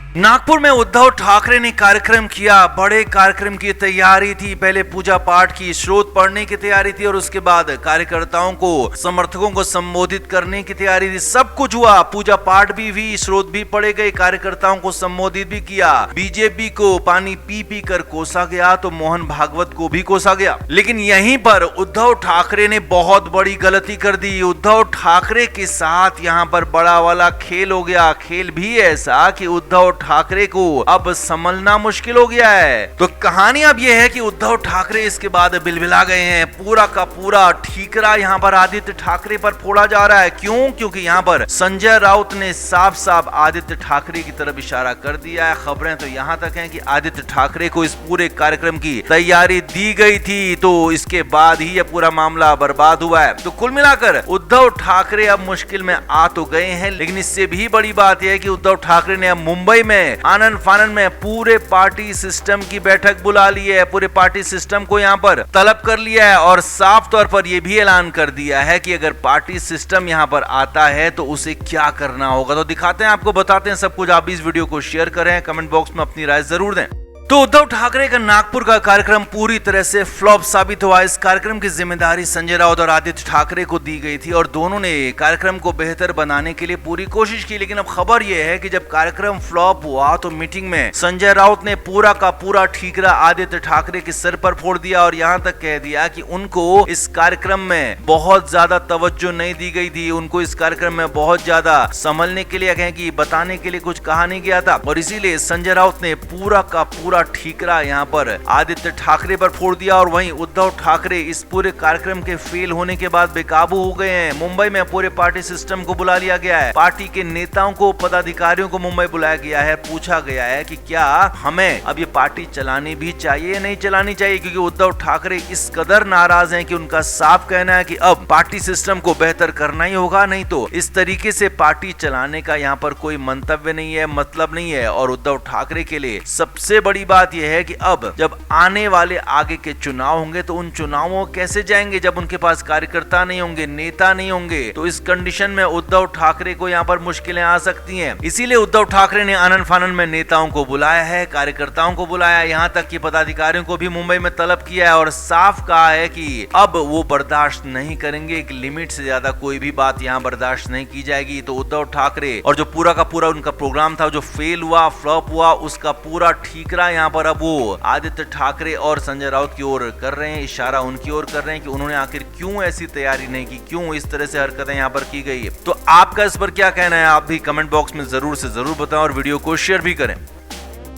नागपुर में उद्धव ठाकरे ने कार्यक्रम किया। बड़े कार्यक्रम की तैयारी थी। पहले पूजा पाठ की, स्रोत पढ़ने की तैयारी थी और उसके बाद कार्यकर्ताओं को, समर्थकों को संबोधित करने की तैयारी थी। सब कुछ हुआ, पूजा पाठ भी हुई, स्रोत भी पढ़े गए, कार्यकर्ताओं को संबोधित भी किया। बीजेपी को पानी पी पी कर कोसा गया तो मोहन भागवत को भी कोसा गया। लेकिन यहीं पर उद्धव ठाकरे ने बहुत बड़ी गलती कर दी। उद्धव ठाकरे के साथ यहाँ पर बड़ा वाला खेल हो गया। खेल भी ऐसा कि उद्धव ठाकरे को अब संभलना मुश्किल हो गया है। तो कहानी अब यह है कि उद्धव ठाकरे इसके बाद बिलबिला गए हैं। पूरा का पूरा ठीकरा यहाँ पर आदित्य ठाकरे पर फोड़ा जा रहा है। क्यों? क्योंकि यहाँ पर संजय राउत ने साफ साफ आदित्य ठाकरे की तरफ इशारा कर दिया है। खबरें तो यहाँ तक हैं कि आदित्य ठाकरे को इस पूरे कार्यक्रम की तैयारी दी गई थी, तो इसके बाद ही यह पूरा मामला बर्बाद हुआ है। तो कुल मिलाकर उद्धव ठाकरे अब मुश्किल में आ तो गए हैं, लेकिन इससे भी बड़ी बात यह है कि उद्धव ठाकरे ने अब मुंबई में आनंद फानन में पूरे पार्टी सिस्टम की बैठक बुला ली है। पूरे पार्टी सिस्टम को यहाँ पर तलब कर लिया है और साफ तौर पर यह भी ऐलान कर दिया है कि अगर पार्टी सिस्टम यहाँ पर आता है तो उसे क्या करना होगा। तो दिखाते हैं, आपको बताते हैं सब कुछ। आप इस वीडियो को शेयर करें, कमेंट बॉक्स में अपनी राय जरूर दें। तो उद्धव ठाकरे का नागपुर का कार्यक्रम पूरी तरह से फ्लॉप साबित हुआ। इस कार्यक्रम की जिम्मेदारी संजय राउत और आदित्य ठाकरे को दी गई थी और दोनों ने कार्यक्रम को बेहतर बनाने के लिए पूरी कोशिश की। लेकिन अब खबर यह है कि जब कार्यक्रम फ्लॉप हुआ तो मीटिंग में संजय राउत ने पूरा का पूरा ठीकरा आदित्य ठाकरे के सिर पर फोड़ दिया और यहाँ तक कह दिया कि उनको इस कार्यक्रम में बहुत ज्यादा तवज्जो नहीं दी गई थी। उनको इस कार्यक्रम में बहुत ज्यादा संभलने के लिए, कहें कि बताने के लिए कुछ कहा नहीं गया था और इसीलिए संजय राउत ने पूरा का पूरा ठीकरा यहाँ पर आदित्य ठाकरे पर फोड़ दिया। और वहीं उद्धव ठाकरे इस पूरे कार्यक्रम के फेल होने के बाद बेकाबू हो गए हैं। मुंबई में पूरे पार्टी सिस्टम को बुला लिया गया है। पार्टी के नेताओं को, पदाधिकारियों को मुंबई बुलाया गया है। पूछा गया है कि क्या हमें अब ये पार्टी चलानी भी चाहिए या नहीं चलानी चाहिए, क्योंकि उद्धव ठाकरे इस कदर नाराज हैं कि उनका साफ कहना है कि अब पार्टी सिस्टम को बेहतर करना ही होगा, नहीं तो इस तरीके से पार्टी चलाने का यहाँ पर कोई मंतव्य नहीं है, मतलब नहीं है। और उद्धव ठाकरे के लिए सबसे बड़ी बात यह है कि अब जब आने वाले आगे के चुनाव होंगे तो उन चुनावों कैसे जाएंगे जब उनके पास कार्यकर्ता नहीं होंगे, नेता नहीं होंगे। तो इस कंडीशन में उद्धव ठाकरे को यहाँ पर मुश्किलें आ सकती हैं। इसीलिए उद्धव ठाकरे ने आनंद फानन में नेताओं को बुलाया है, कार्यकर्ताओं को बुलाया, यहाँ तक कि पदाधिकारियों को भी मुंबई में तलब किया है और साफ कहा है कि अब वो बर्दाश्त नहीं करेंगे। एक लिमिट से ज्यादा कोई भी बात यहाँ बर्दाश्त नहीं की जाएगी। तो उद्धव ठाकरे और जो पूरा का पूरा उनका प्रोग्राम था, जो फेल हुआ, फ्लॉप हुआ, उसका पूरा ठीकरा यहाँ पर अब वो आदित्य ठाकरे और संजय राउत की ओर कर रहे हैं। इशारा उनकी ओर कर रहे हैं कि उन्होंने आखिर क्यों ऐसी तैयारी नहीं की, क्यों इस तरह से हरकतें यहाँ पर की गई है। तो आपका इस पर क्या कहना है, आप भी कमेंट बॉक्स में जरूर से जरूर बताएं और वीडियो को शेयर भी करें।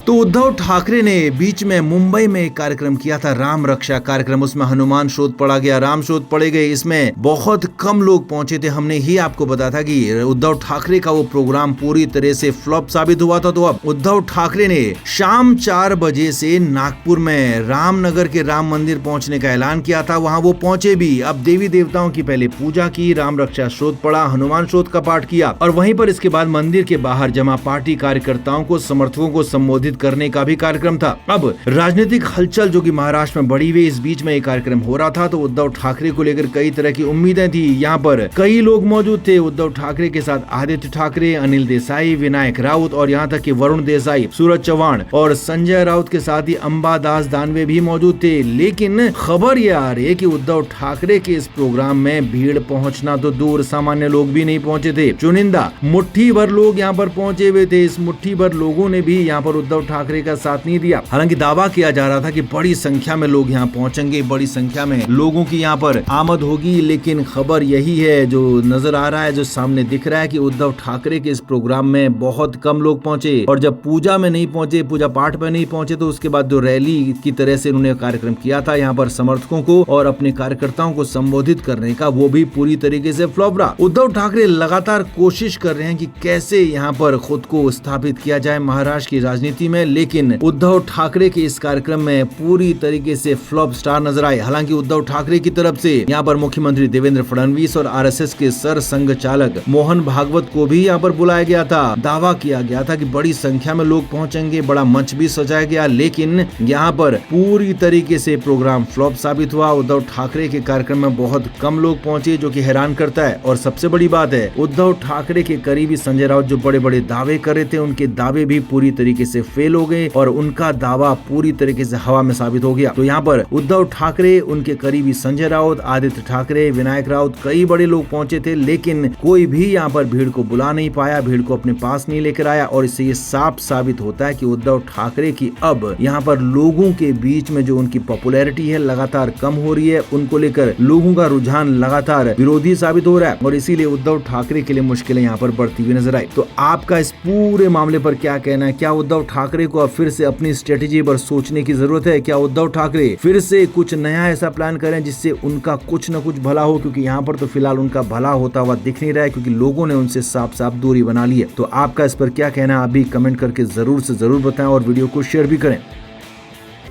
तो उद्धव ठाकरे ने बीच में मुंबई में एक कार्यक्रम किया था, राम रक्षा कार्यक्रम। उसमें हनुमान स्रोत पढ़ा गया, राम स्रोत पढ़े गए। इसमें बहुत कम लोग पहुंचे थे। हमने ही आपको बताया था कि उद्धव ठाकरे का वो प्रोग्राम पूरी तरह से फ्लॉप साबित हुआ था। तो अब उद्धव ठाकरे ने शाम 4 बजे से नागपुर में रामनगर के राम मंदिर पहुंचने का ऐलान किया था। वहां वो पहुंचे भी। अब देवी देवताओं की पहले पूजा की, राम रक्षा स्रोत पढ़ा, हनुमान स्रोत का पाठ किया और वहीं पर इसके बाद मंदिर के बाहर जमा पार्टी कार्यकर्ताओं को, समर्थकों को संबोधित करने का भी कार्यक्रम था। अब राजनीतिक हलचल जो कि महाराष्ट्र में बढ़ी हुई, इस बीच में एक कार्यक्रम हो रहा था। तो उद्धव ठाकरे को लेकर कई तरह की उम्मीदें थी। यहाँ पर कई लोग मौजूद थे। उद्धव ठाकरे के साथ आदित्य ठाकरे, अनिल देसाई, विनायक राउत और यहाँ तक कि वरुण देसाई, सूरज चौहान और संजय राउत के साथ ही अंबादास दानवे भी मौजूद थे। लेकिन खबर यह आ रही है कि उद्धव ठाकरे के इस प्रोग्राम में भीड़ पहुंचना तो दूर, सामान्य लोग भी नहीं पहुंचे थे। चुनिंदा मुट्ठी भर लोग यहाँ पर पहुंचे हुए थे। इस मुट्ठी भर लोगों ने भी यहाँ पर उद्धव ठाकरे का साथ नहीं दिया। हालांकि दावा किया जा रहा था कि बड़ी संख्या में लोग यहाँ पहुंचेंगे, बड़ी संख्या में लोगों की यहाँ पर आमद होगी। लेकिन खबर यही है, जो नजर आ रहा है, जो सामने दिख रहा है कि उद्धव ठाकरे के इस प्रोग्राम में बहुत कम लोग पहुंचे और जब पूजा में नहीं पहुंचे, पूजा पाठ में नहीं पहुंचे, तो उसके बाद जो रैली की तरह से उन्होंने कार्यक्रम किया था यहाँ पर समर्थकों को और अपने कार्यकर्ताओं को संबोधित करने का, वो भी पूरी तरीके से फ्लॉप रहा। उद्धव ठाकरे लगातार कोशिश कर रहे हैं कि कैसे यहाँ पर खुद को स्थापित किया जाए महाराष्ट्र की राजनीति में, लेकिन उद्धव ठाकरे के इस कार्यक्रम में पूरी तरीके से फ्लॉप स्टार नजर आए। हालांकि उद्धव ठाकरे की तरफ से यहाँ पर मुख्यमंत्री देवेंद्र फडणवीस और आरएसएस के सर संघ चालक मोहन भागवत को भी यहाँ पर बुलाया गया था। दावा किया गया था कि बड़ी संख्या में लोग पहुंचेंगे, बड़ा मंच भी सजाया गया, लेकिन यहाँ पर पूरी तरीके से प्रोग्राम फ्लॉप साबित हुआ। उद्धव ठाकरे के कार्यक्रम में बहुत कम लोग पहुंचे, जो कि हैरान करता है। और सबसे बड़ी बात है, उद्धव ठाकरे के करीबी संजय राउत जो बड़े बड़े दावे कर रहे थे, उनके दावे भी पूरी तरीके से फेल हो गए और उनका दावा पूरी तरीके से हवा में साबित हो गया। तो यहाँ पर उद्धव ठाकरे, उनके करीबी संजय राउत, आदित्य ठाकरे, विनायक राउत, कई बड़े लोग पहुंचे थे, लेकिन कोई भी यहाँ पर भीड़ को बुला नहीं पाया, भीड़ को अपने पास नहीं लेकर आया। और इससे ये साफ साबित होता है कि उद्धव ठाकरे की अब यहाँ पर लोगों के बीच में जो उनकी पॉपुलैरिटी है लगातार कम हो रही है, उनको लेकर लोगों का रुझान लगातार विरोधी साबित हो रहा है और इसीलिए उद्धव ठाकरे के लिए मुश्किलें यहाँ पर बढ़ती हुई नजर आई। तो आपका इस पूरे मामले पर क्या कहना है? क्या उद्धव ठाकरे को अब फिर से अपनी स्ट्रेटेजी पर सोचने की जरूरत है? क्या उद्धव ठाकरे फिर से कुछ नया ऐसा प्लान करें जिससे उनका कुछ न कुछ भला हो? क्योंकि यहाँ पर तो फिलहाल उनका भला होता हुआ दिख नहीं रहा है, क्योंकि लोगों ने उनसे साफ साफ दूरी बना ली है। तो आपका इस पर क्या कहना है? आप भी कमेंट करके जरूर से जरूर बताएं और वीडियो को शेयर भी करें।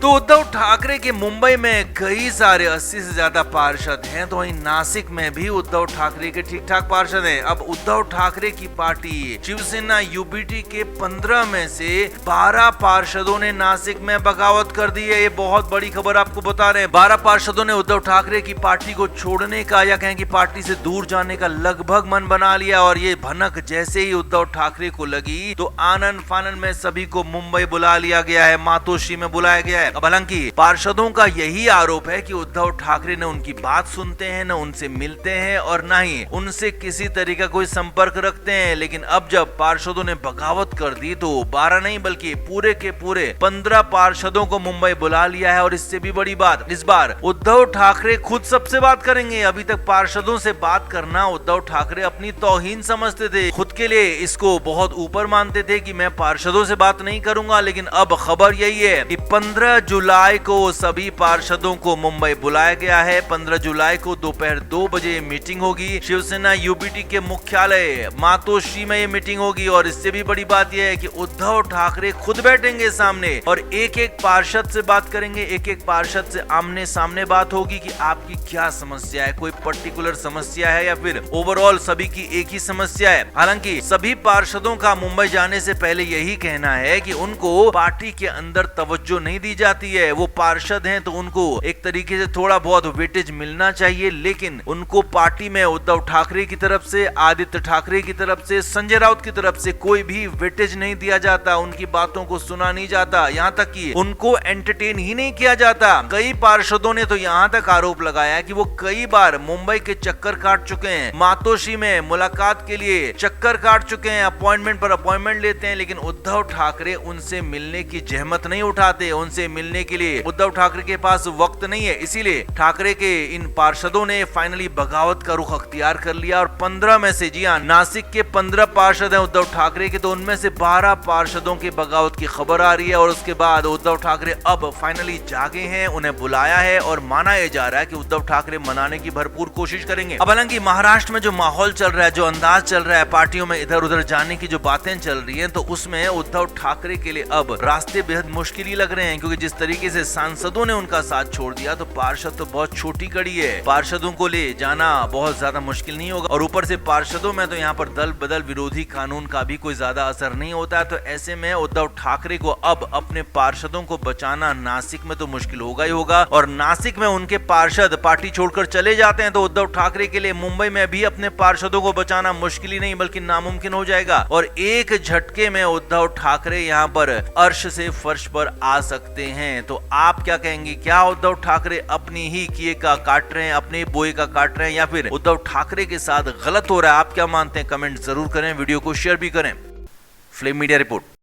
तो उद्धव ठाकरे के मुंबई में कई सारे 80 से ज्यादा पार्षद हैं, तो वहीं नासिक में भी उद्धव ठाकरे के ठीक ठाक पार्षद हैं। अब उद्धव ठाकरे की पार्टी शिवसेना यूबीटी के 15 में से 12 पार्षदों ने नासिक में बगावत कर दी है। ये बहुत बड़ी खबर आपको बता रहे हैं। 12 पार्षदों ने उद्धव ठाकरे की पार्टी को छोड़ने का या कहें कि पार्टी से दूर जाने का लगभग मन बना लिया। और ये भनक जैसे ही उद्धव ठाकरे को लगी तो आनन फानन में सभी को मुंबई बुला लिया गया है, मातोश्री में बुलाया गया है। अब हालांकि पार्षदों का यही आरोप है कि उद्धव ठाकरे न उनकी बात सुनते हैं, न उनसे मिलते हैं और न ही उनसे किसी तरीके का कोई संपर्क रखते हैं। लेकिन अब जब पार्षदों ने बगावत कर दी तो 12 नहीं बल्कि पूरे के पूरे 15 पार्षदों को मुंबई बुला लिया है। और इससे भी बड़ी बात, इस बार उद्धव ठाकरे खुद सबसे बात करेंगे। अभी तक पार्षदों से बात करना उद्धव ठाकरे अपनी तौहीन समझते थे, खुद के लिए इसको बहुत ऊपर मानते थे कि मैं पार्षदों से बात नहीं करूंगा। लेकिन अब खबर यही है कि 15 जुलाई को सभी पार्षदों को मुंबई बुलाया गया है। 15 जुलाई को दोपहर 2 बजे मीटिंग होगी। शिवसेना यूबीटी के मुख्यालय मातोश्री में ये मीटिंग होगी। और इससे भी बड़ी बात यह है कि उद्धव ठाकरे खुद बैठेंगे सामने और एक एक पार्षद से बात करेंगे, एक एक पार्षद से आमने सामने बात होगी कि आपकी क्या समस्या है, कोई पर्टिकुलर समस्या है या फिर ओवरऑल सभी की एक ही समस्या है। हालांकि सभी पार्षदों का मुंबई जाने से पहले यही कहना है कि उनको पार्टी के अंदर तवज्जो नहीं दी जाती है। वो पार्षद हैं तो उनको एक तरीके से थोड़ा बहुत वेटेज मिलना चाहिए, लेकिन उनको पार्टी में उद्धव ठाकरे की तरफ से, आदित्य ठाकरे की तरफ से, संजय राउत की तरफ से कोई भी वेटेज नहीं दिया जाता, उनकी बातों को सुना नहीं जाता, यहाँ तक कि उनको एंटरटेन ही नहीं किया जाता। कई पार्षदों ने तो यहाँ तक आरोप लगाया कि वो कई बार मुंबई के चक्कर काट चुके हैं, मातोश्री में मुलाकात के लिए चक्कर काट चुके हैं, अपॉइंटमेंट पर अपॉइंटमेंट लेते हैं, लेकिन उद्धव ठाकरे उनसे मिलने की जहमत नहीं उठाते। उनसे मिलने के लिए उद्धव ठाकरे के पास वक्त नहीं है। इसीलिए ठाकरे के इन पार्षदों ने फाइनली बगावत का रुख अख्तियार कर लिया और 15 में से, जी हाँ, नासिक के 15 पार्षद हैं उद्धव ठाकरे के, तो उनमें से 12 पार्षदों की बगावत की खबर आ रही है। और उसके बाद उद्धव ठाकरे अब फाइनली जागे हैं, उन्हें बुलाया है और माना यह जा रहा है कि उद्धव ठाकरे मनाने की भरपूर कोशिश करेंगे। अब हालांकि महाराष्ट्र में जो माहौल चल रहा है, जो अंदाज चल रहा है, पार्टियों में इधर उधर जाने की जो बातें चल रही है, तो उसमें उद्धव ठाकरे के लिए अब रास्ते बेहद मुश्किल ही लग रहे हैं। क्योंकि जिस तरीके से सांसदों ने उनका साथ छोड़ दिया तो पार्षद तो बहुत छोटी कड़ी है, पार्षदों को ले जाना बहुत ज्यादा मुश्किल नहीं होगा। और ऊपर से पार्षदों में तो यहाँ पर दल बदल विरोधी कानून का भी कोई ज्यादा असर नहीं होता है। तो ऐसे में उद्धव ठाकरे को अब अपने पार्षदों को बचाना नासिक में तो मुश्किल होगा ही होगा। और नासिक में उनके पार्षद पार्टी छोड़कर चले जाते हैं तो उद्धव ठाकरे के लिए मुंबई में भी अपने पार्षदों को बचाना मुश्किल ही नहीं बल्कि नामुमकिन हो जाएगा। और एक झटके में उद्धव ठाकरे यहाँ पर अर्श से फर्श पर आ सकते हैं। तो आप क्या कहेंगे? क्या उद्धव ठाकरे अपनी ही किए का काट रहे हैं, अपने बोए का काट रहे हैं, या फिर उद्धव ठाकरे के साथ गलत हो रहा है? आप क्या मानते हैं? कमेंट जरूर करें, वीडियो को शेयर भी करें। Flame media report.